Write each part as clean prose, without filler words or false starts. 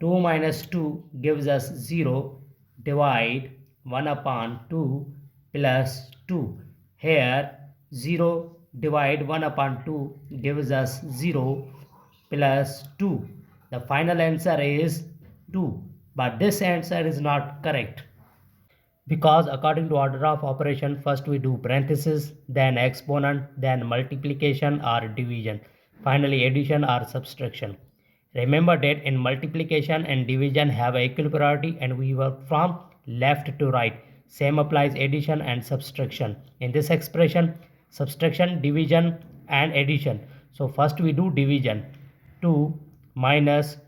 2 minus 2 gives us 0. Divide 1 upon 2 plus 2. Here 0 divide 1 upon 2 gives us 0 plus 2. The final answer is 2. But this answer is not correct, because according to order of operation, first we do parenthesis, then exponent, then multiplication or division, finally addition or subtraction. Remember that in multiplication and division have equal priority and we work from left to right. Same applies addition and subtraction. In this expression, subtraction, division and addition. So first we do division. 2 minus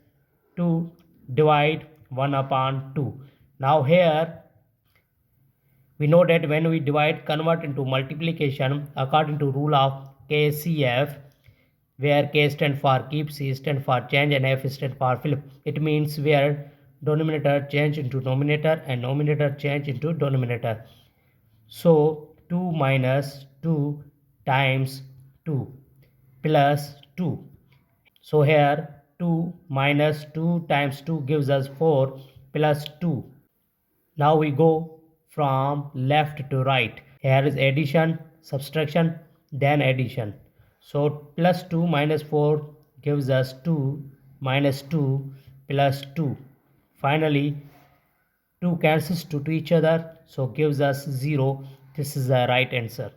2 divide 1 upon 2. Now here we know that when we divide, convert into multiplication according to rule of KCF, where K stands for keep, C stands for change and F stands for flip. It means where denominator change into numerator and numerator change into denominator. So 2 minus 2 times 2 plus 2. So here 2 minus 2 times 2 gives us 4 plus 2. Now we go from left to right. Here is addition, subtraction, then addition. So plus 2 minus 4 gives us 2 minus 2 plus 2. Finally, 2 cancels to each other, so gives us 0. This is the right answer.